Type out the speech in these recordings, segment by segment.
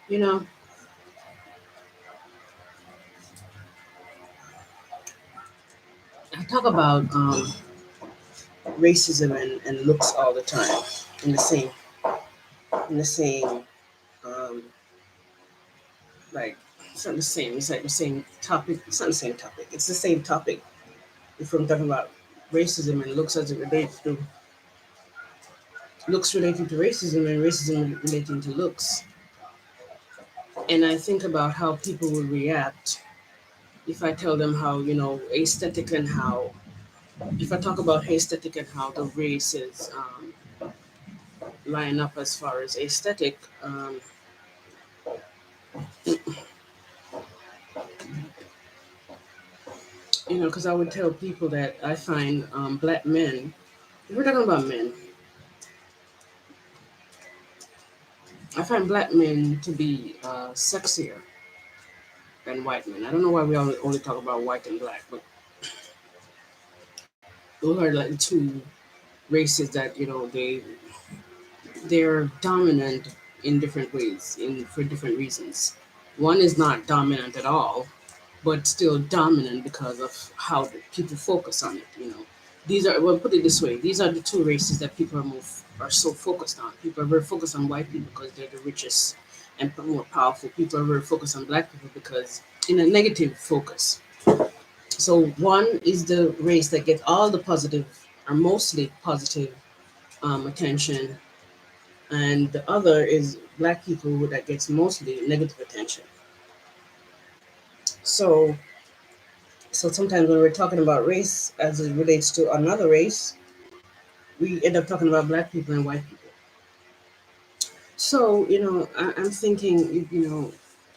You know, I talk about racism and looks all the time in the same in the same um, like it's not the same. It's like the same topic. It's not the same topic. It's the same topic. If I'm talking about racism and looks as it relates to looks relating to racism and racism relating to looks, and I think about how people will react if I tell them how aesthetic and how if I talk about aesthetic and how the races line up as far as aesthetic. Because I would tell people that I find black men. If we're talking about men, I find black men to be sexier than white men. I don't know why we only talk about white and black, but those are like the two races that they're dominant in different ways in for different reasons. One is not dominant at all, but still dominant because of how the people focus on it. These are, well, put it this way: these are the two races that people are so focused on. People are very focused on white people because they're the richest and more powerful. People are very focused on black people because in a negative focus. So one is the race that gets all the positive or mostly positive attention, and the other is black people that gets mostly negative attention. So so sometimes when we're talking about race as it relates to another race, we end up talking about black people and white people. So I'm thinking,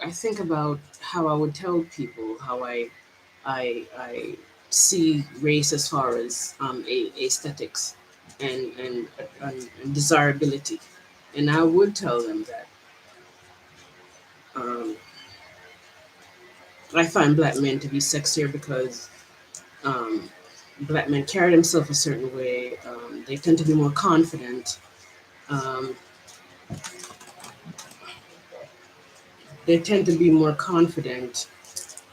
I think about how I would tell people how I see race as far as aesthetics and desirability, and I would tell them that um, I find black men to be sexier because um, black men carry themselves a certain way. They tend to be more confident. Um, they tend to be more confident,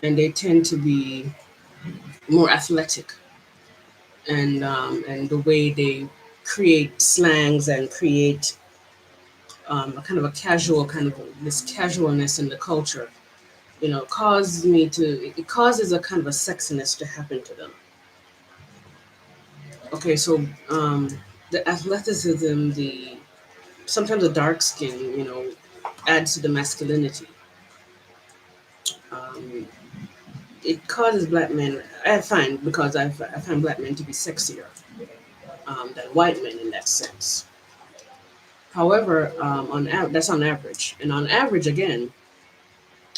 and they tend to be more athletic. And the way they create slangs and create a kind of a casual kind of this casualness in the culture, causes me to it causes a kind of a sexiness to happen to them. Okay, so the athleticism, the sometimes the dark skin, adds to the masculinity. Um, it causes black men. I find because I find black men to be sexier than white men in that sense. However, that's on average, and on average again,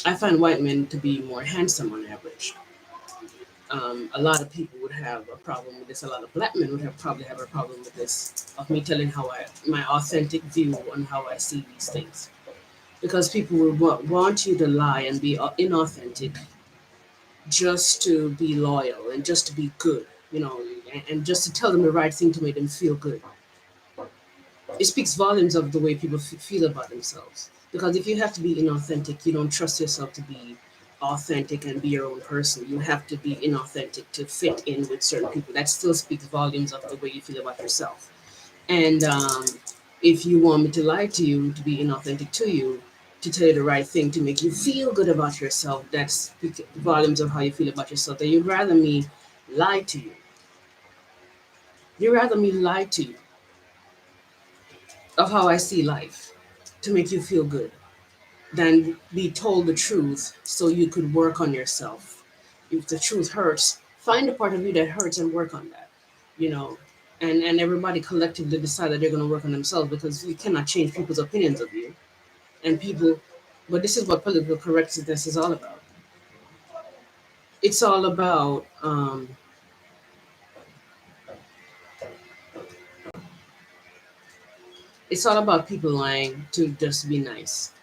I find white men to be more handsome on average. A lot of people would have a problem with this. A lot of black men would have probably have a problem with this of me telling how my authentic view on how I see these things, because people will want you to lie and be inauthentic just to be loyal and just to be good, and just to tell them the right thing to make them feel good. It speaks volumes of the way people feel about themselves. Because if you have to be inauthentic, you don't trust yourself to be authentic and be your own person. You have to be inauthentic to fit in with certain people. That still speaks volumes of the way you feel about yourself. And if you want me to lie to you, to be inauthentic to you, to tell you the right thing, to make you feel good about yourself, that speaks volumes of how you feel about yourself. That you'd rather me lie to you. You'd rather me lie to you of how I see life to make you feel good than be told the truth so you could work on yourself. If the truth hurts, find the part of you that hurts and work on that, you know. And everybody collectively decide that they're going to work on themselves because you cannot change people's opinions of you. And people, but this is what political correctness is all about. It's all about, people lying to just be nice.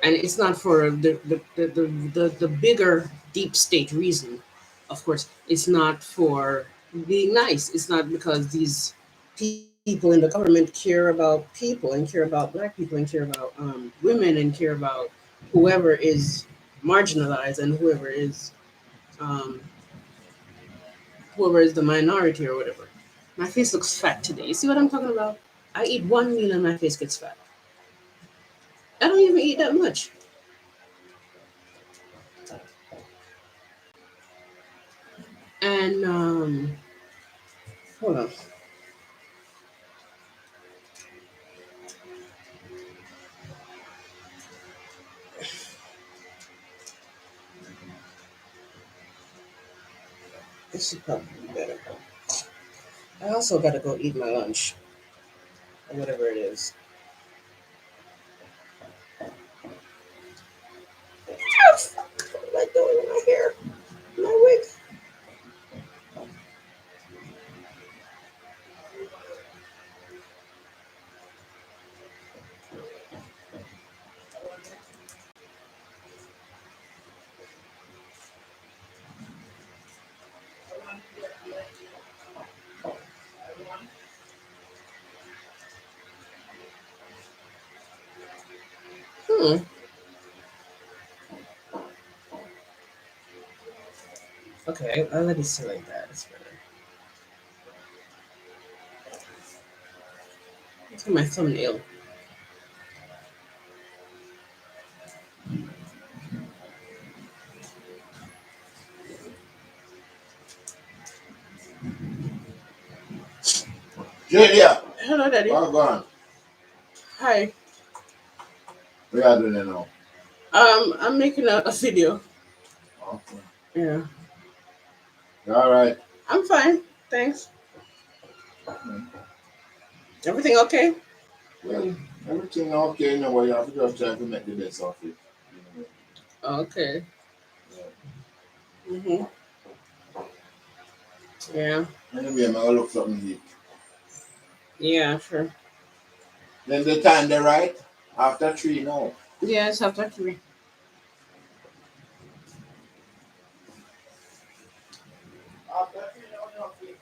And it's not for the bigger deep state reason. Of course, it's not for being nice. It's not because these people people in the government care about people and care about black people and care about women and care about whoever is marginalized and um, whoever is the minority or whatever. My face looks fat today. You see what I'm talking about? I eat one meal and my face gets fat. I don't even eat that much. And hold on. This should probably be better. I also got to go eat my lunch or whatever it is. Ah, fuck. What am I doing with my hair? My wig. Hmm. Okay, I'll let it sit like that. It's better. Look at my thumbnail. Julia, Hello, Daddy. well gone. Hi. We are doing it now. I'm making a video. Okay. Yeah. You all right? I'm fine. Thanks. Mm. Everything okay? Well, everything okay now, but you have to just try to make the best of it. Okay. Yeah. Mhm. Yeah. Anyway, I'm gonna look something deep. Yeah. Sure. Then the time they right after 3 now. Yeah. It's after 3. After 3 now, okay.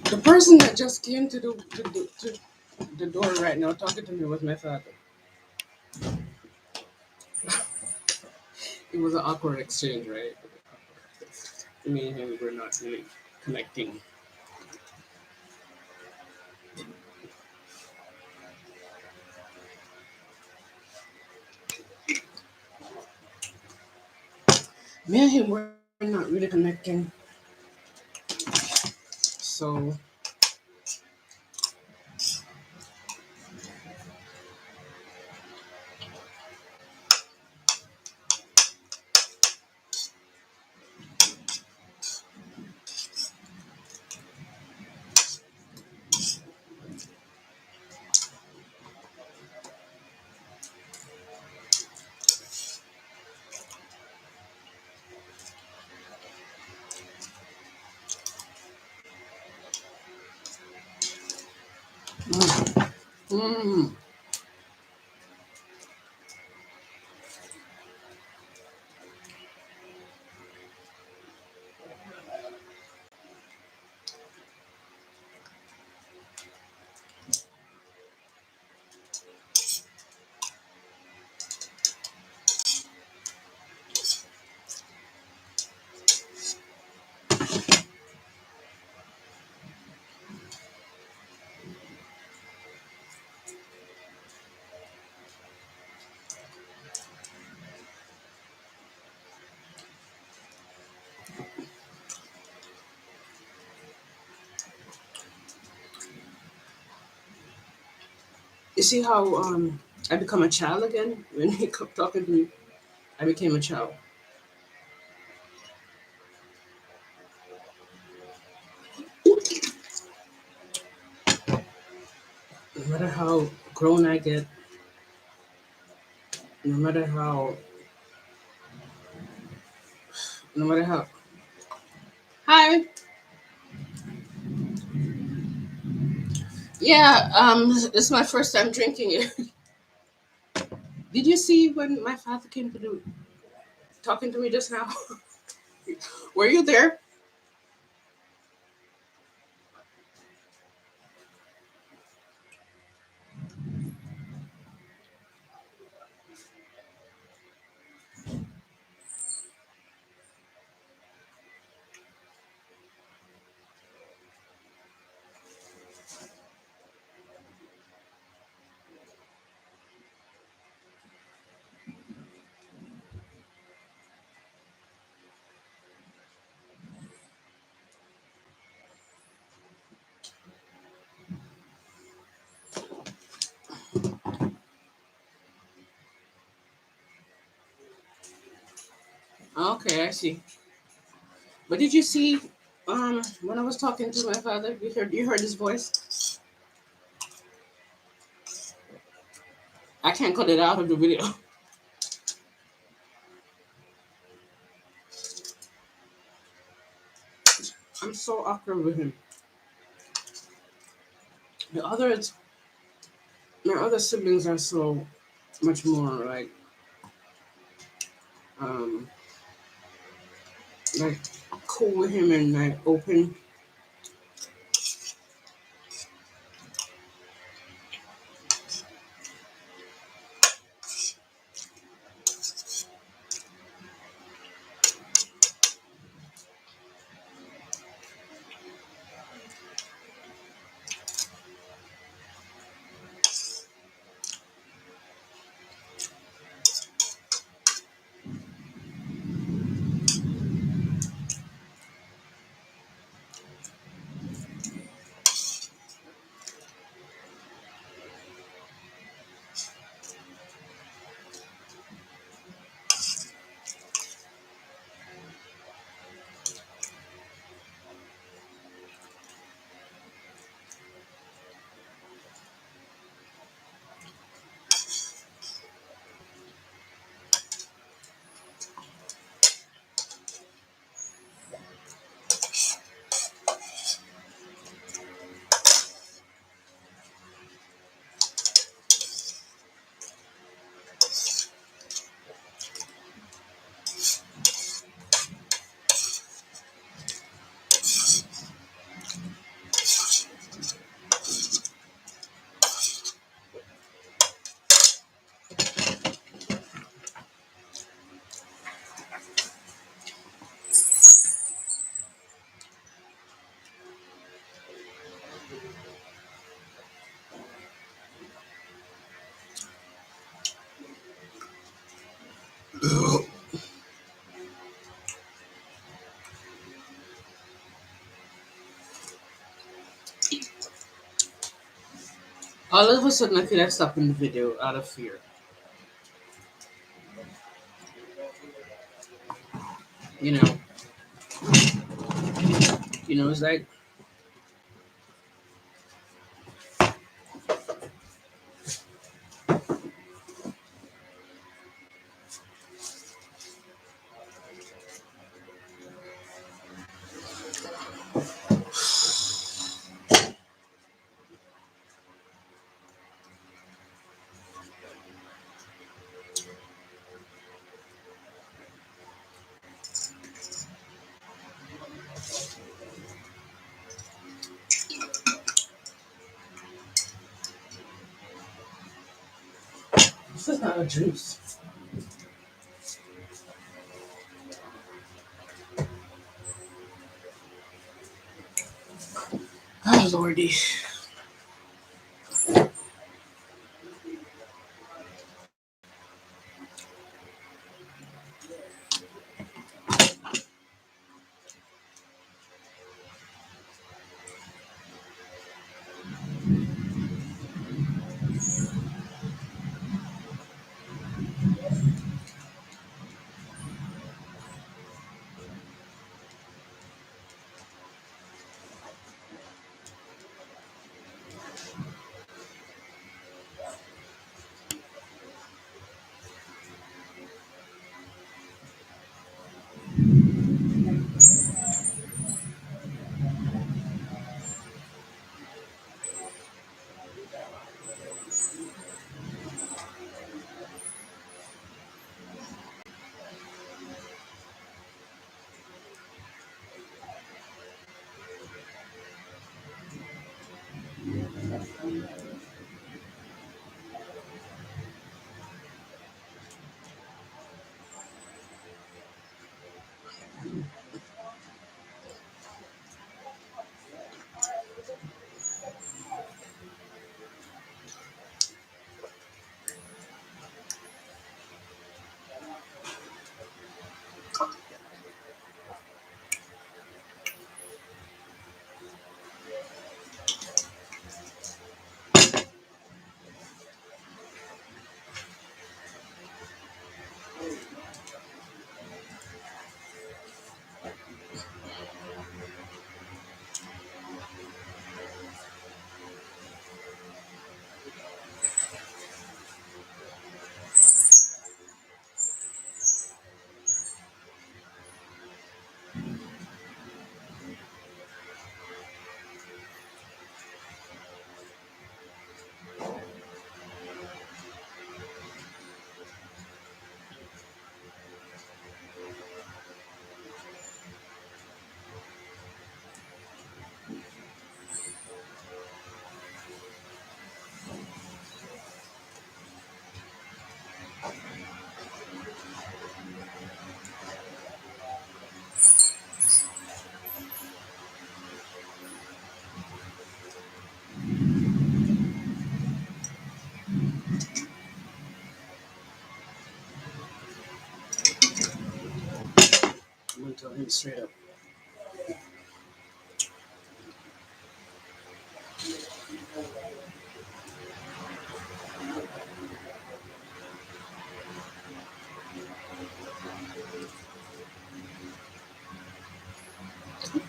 The person that just came to the door right now talking to me was my father. It was an awkward exchange, right? Me and him were not really connecting. Me and him were not really connecting. So, mm, mm. You see how I become a child again when he kept talking to me? I became a child. No matter how grown I get, no matter how, no matter how. Hi. Yeah. This is my first time drinking it. Did you see when my father came to do talking to me just now? Were you there? Okay, I see. But did you see when I was talking to my father? You heard his voice. I can't cut it out of the video. I'm so awkward with him. The others, my other siblings are so much more um like cool with him and like open. All of a sudden, I feel like stopping the video out of fear. You know, it's like this is not a juice. Oh lordy. I'm gonna tell him straight up.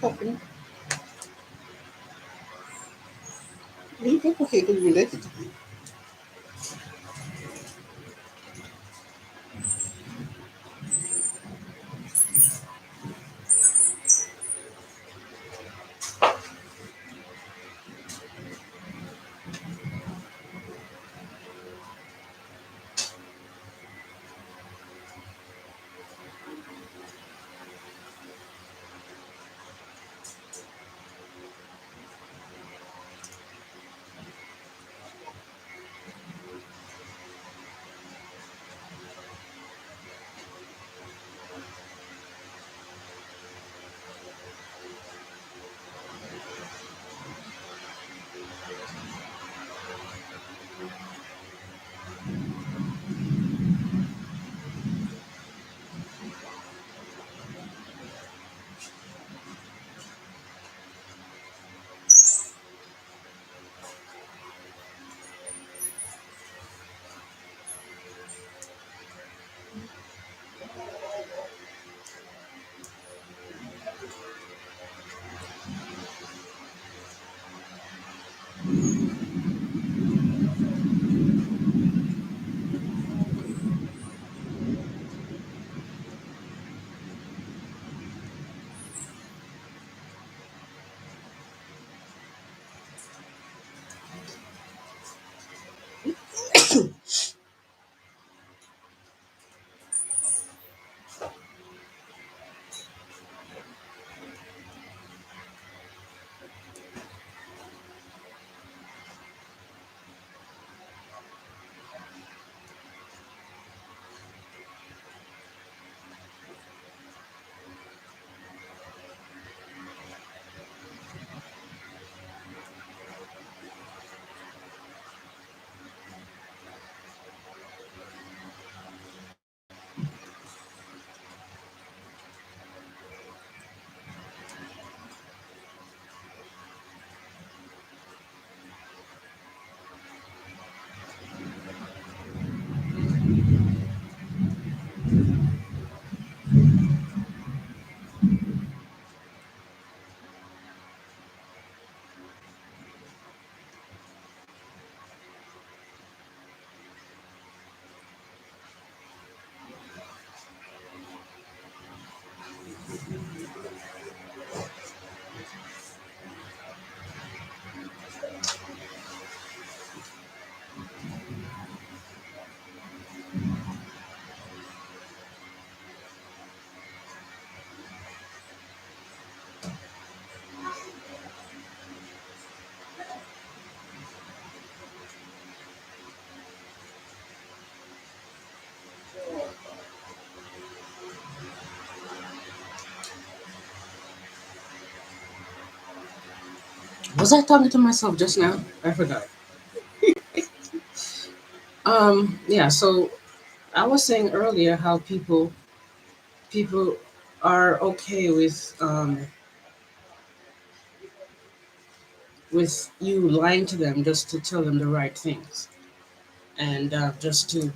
Fucking, you people can't get related. Was I talking to myself just now? I forgot. Yeah, so I was saying earlier how people are okay with you lying to them just to tell them the right things and just to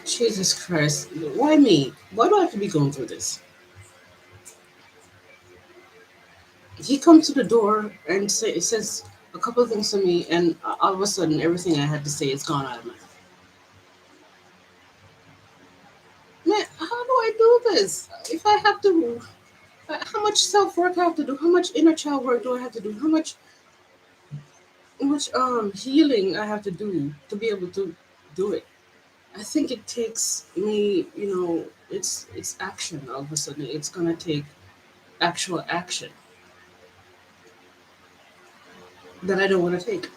Jesus Christ, why me? Why do I have to be going through this? He comes to the door and says a couple of things to me, and all of a sudden, everything I had to say is gone out of my mouth. Man, how do I do this? If I have to, how much self work I have to do? How much inner child work do I have to do? How much healing I have to do to be able to do it? I think it takes me, it's action. All of a sudden, it's gonna take actual action that I don't want to take.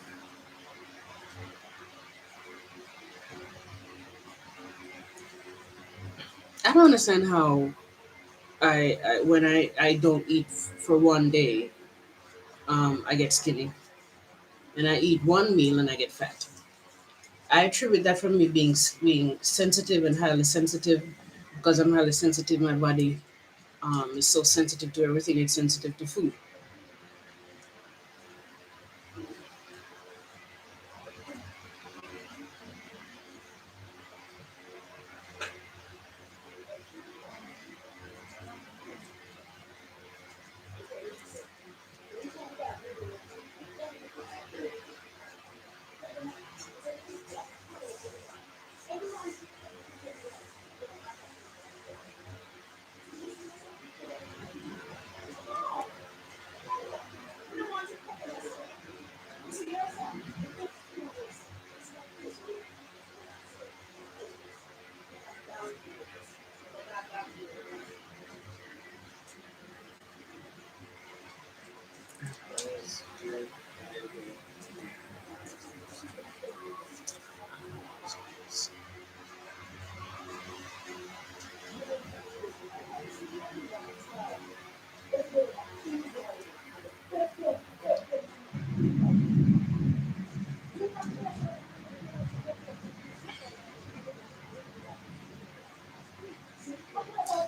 I don't understand how I when I don't eat for one day, I get skinny, and I eat one meal and I get fat. I attribute that from me being sensitive and highly sensitive, because I'm highly sensitive. My body is so sensitive to everything. It's sensitive to food.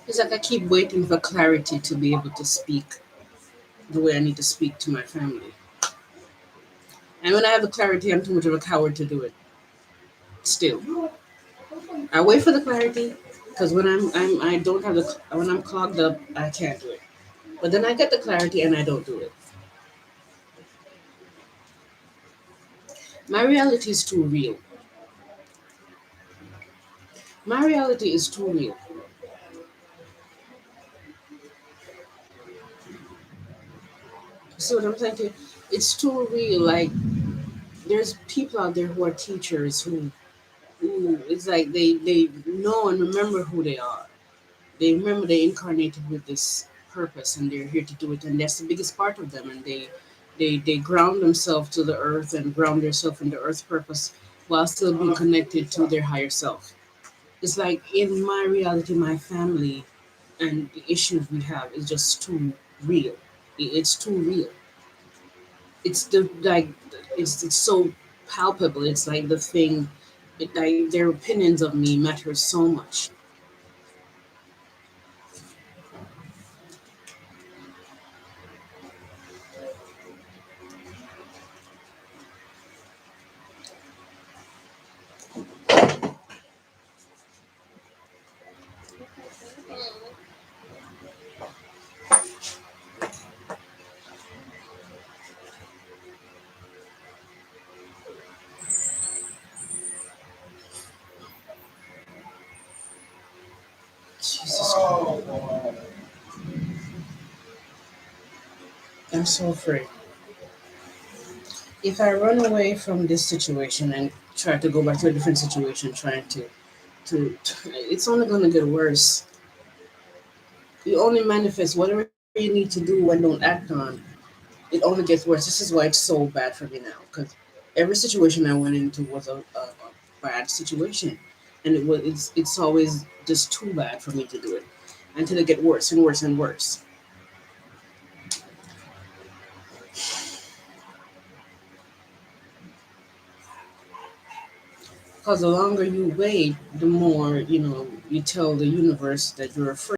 It's like I keep waiting for clarity to be able to speak the way I need to speak to my family. And when I have the clarity, I'm too much of a coward to do it. Still, I wait for the clarity because when I don't have when I'm clogged up, I can't do it. But then I get the clarity and I don't do it. My reality is too real. My reality is too real. See what I'm saying to you? It's too real. Like there's people out there who are teachers who it's like they know and remember who they are. They remember they incarnated with this purpose and they're here to do it, and that's the biggest part of them. And they ground themselves to the earth and ground themselves in the earth purpose while still being connected to their higher self. It's like in my reality, my family and the issues we have is just too real. It's too real. It's the like it's so palpable. It's like the thing. Like their opinions of me matter so much. I'm so afraid. If I run away from this situation and try to go back to a different situation, trying to it's only going to get worse. You only manifest whatever you need to do and don't act on. It only gets worse. This is why it's so bad for me now. Because every situation I went into was a bad situation, and it's always just too bad for me to do it until it get worse and worse and worse. Because the longer you wait, the more you tell the universe that you're afraid.